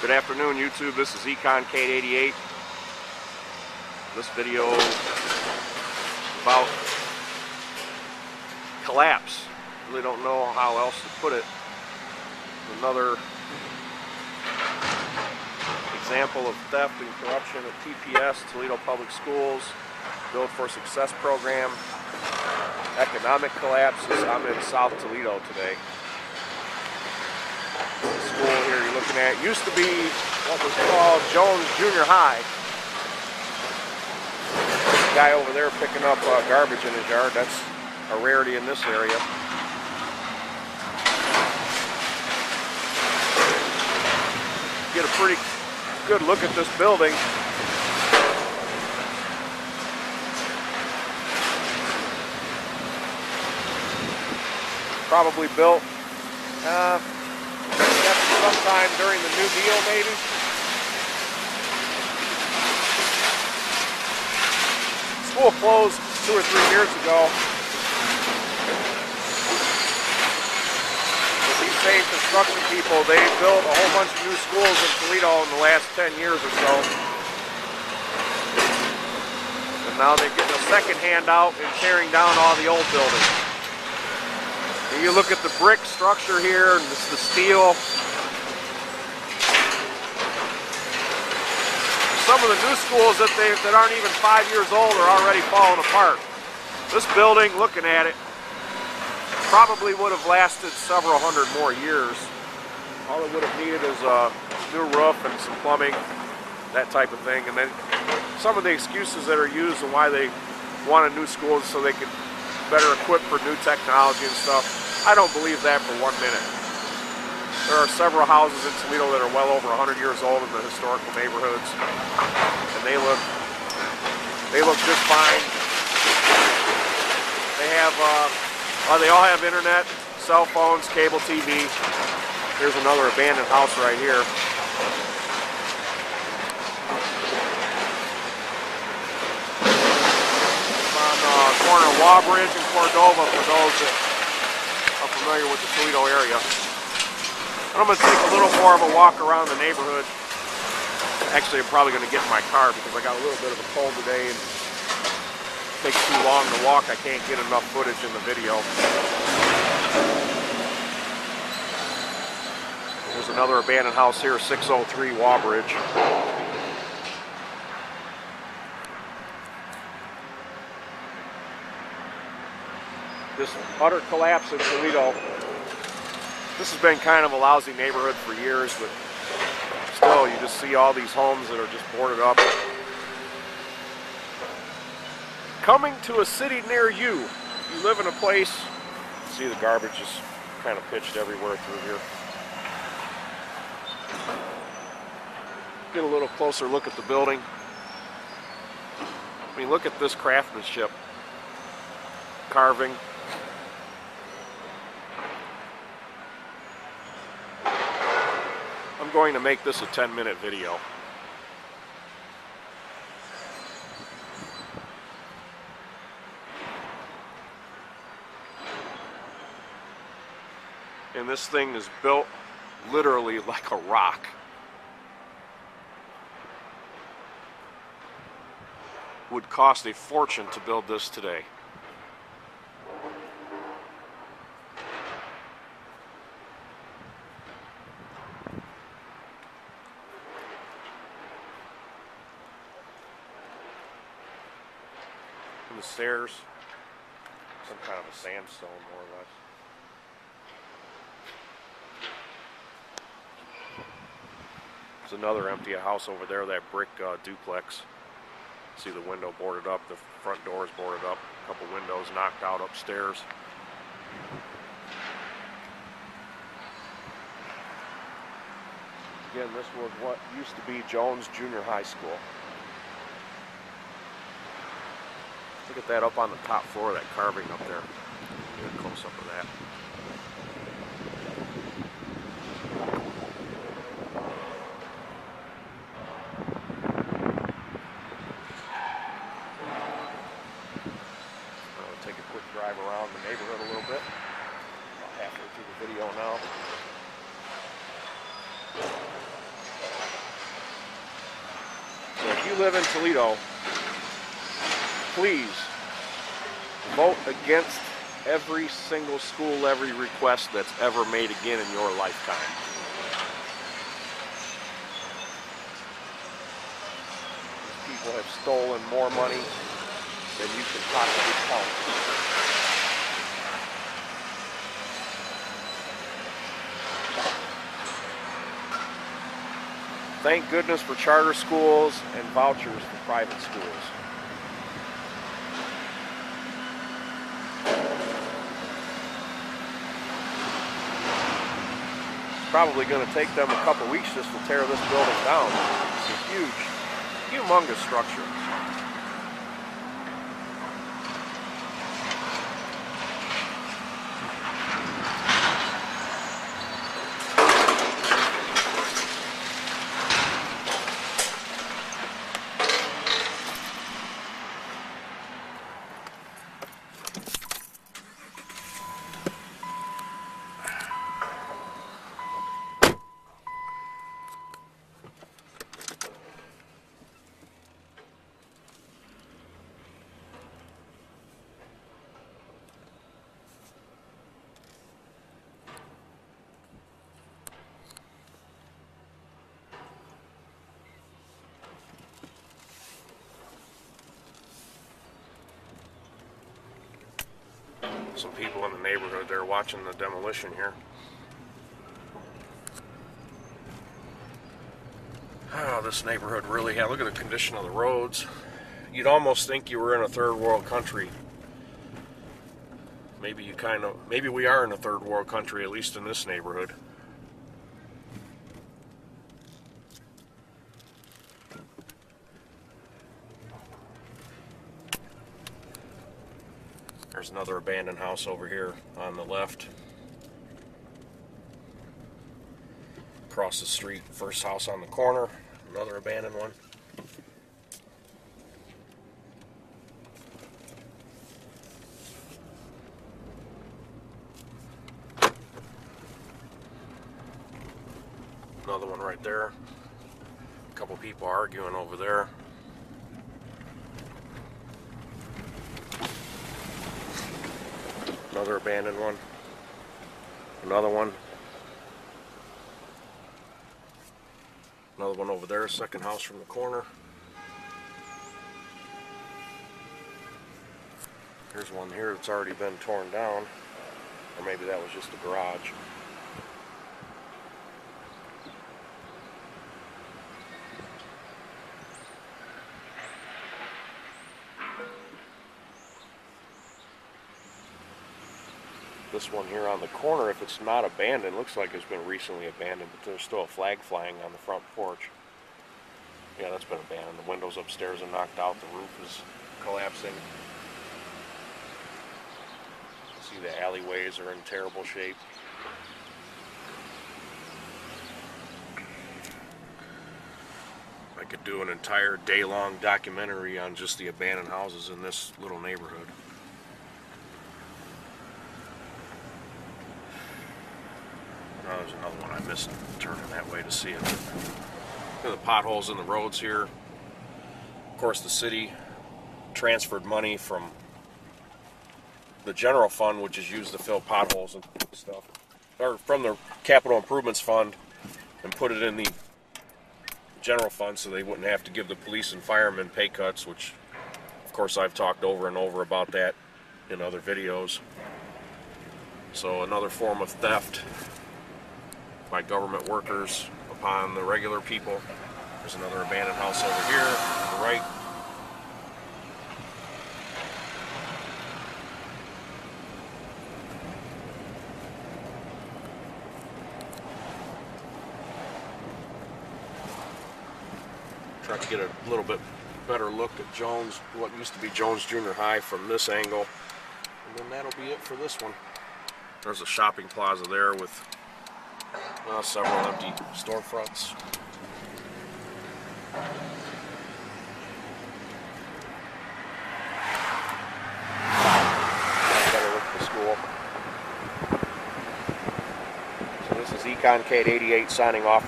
Good afternoon, YouTube. This is Econ Kate88. This video is about collapse. Really don't know how else to put it. Another example of theft and corruption at TPS, Toledo Public Schools, Build for Success program, economic collapses. I'm in South Toledo today. The school here you're looking at used to be what was called Jones Junior High. This guy over there picking up garbage in his yard. That's a rarity in this area. Get a pretty good look at this building. Probably built sometime during the New Deal, maybe. School closed 2 or 3 years ago. But these same construction people, they built a whole bunch of new schools in Toledo in the last 10 years or so. And now they're getting a second handout and tearing down all the old buildings. And you look at the brick structure here and the steel. Some of the new schools that aren't even 5 years old are already falling apart. This building, looking at it, probably would have lasted several hundred more years. All it would have needed is a new roof and some plumbing, that type of thing. And then some of the excuses that are used and why they want a new school is so they can better equip for new technology and stuff. I don't believe that for 1 minute. There are several houses in Toledo that are well over 100 years old in the historical neighborhoods, and they look just fine. They have, they all have internet, cell phones, cable TV. Here's another abandoned house right here. On corner of Wabridge and Cordova for those that are familiar with the Toledo area. I'm going to take a little more of a walk around the neighborhood. Actually, I'm probably going to get in my car because I got a little bit of a cold today and it takes too long to walk. I can't get enough footage in the video. There's another abandoned house here, 603 Wabridge. This utter collapse in Toledo. This has been kind of a lousy neighborhood for years, but still, you just see all these homes that are just boarded up. Coming to a city near you. You live in a place, see the garbage is kind of pitched everywhere through here. Get a little closer look at the building. I mean, look at this craftsmanship. Carving. I'm going to make this a 10-minute video. And this thing is built literally like a rock. Would cost a fortune to build this today. The stairs, some kind of a sandstone, more or less. There's another empty house over there, that brick duplex. See the window boarded up, the front door is boarded up, a couple windows knocked out upstairs. Again, this was what used to be Jones Junior High School. Look at that up on the top floor, that carving up there. Get a close up of that. I'll take a quick drive around the neighborhood a little bit. About halfway through the video now. you live in Toledo, please vote against every single school levy request that's ever made again in your lifetime. These people have stolen more money than you can possibly count. Thank goodness for charter schools and vouchers for private schools. It's probably going to take them a couple weeks just to tear this building down. It's a huge, humongous structure. Some people in the neighborhood, they're watching the demolition here. Oh, this neighborhood really had, look at the condition of the roads. You'd almost think you were in a third world country. Maybe we are in a third world country, at least in this neighborhood. There's another abandoned house over here on the left. Across the street, first house on the corner, another abandoned one. Another one right there. A couple people arguing over there. Another abandoned one. Another one. Another one over there, second house from the corner. Here's one here that's already been torn down. Or maybe that was just a garage. This one here on the corner, if it's not abandoned, looks like it's been recently abandoned, but there's still a flag flying on the front porch. Yeah, that's been abandoned. The windows upstairs are knocked out, the roof is collapsing. See, the alleyways are in terrible shape. I could do an entire day-long documentary on just the abandoned houses in this little neighborhood. Oh, there's another one I missed turning that way to see it. Look at the potholes in the roads here. Of course, the city transferred money from the general fund, which is used to fill potholes and stuff, or from the capital improvements fund, and put it in the general fund so they wouldn't have to give the police and firemen pay cuts, which, of course, I've talked over and over about that in other videos. So another form of theft by government workers upon the regular people. There's another abandoned house over here on the right. Try to get a little bit better look at Jones, what used to be Jones Junior High from this angle. And then that'll be it for this one. There's a shopping plaza there with several empty storefronts. Better look at the school. So this is Econ Kate 88 signing off.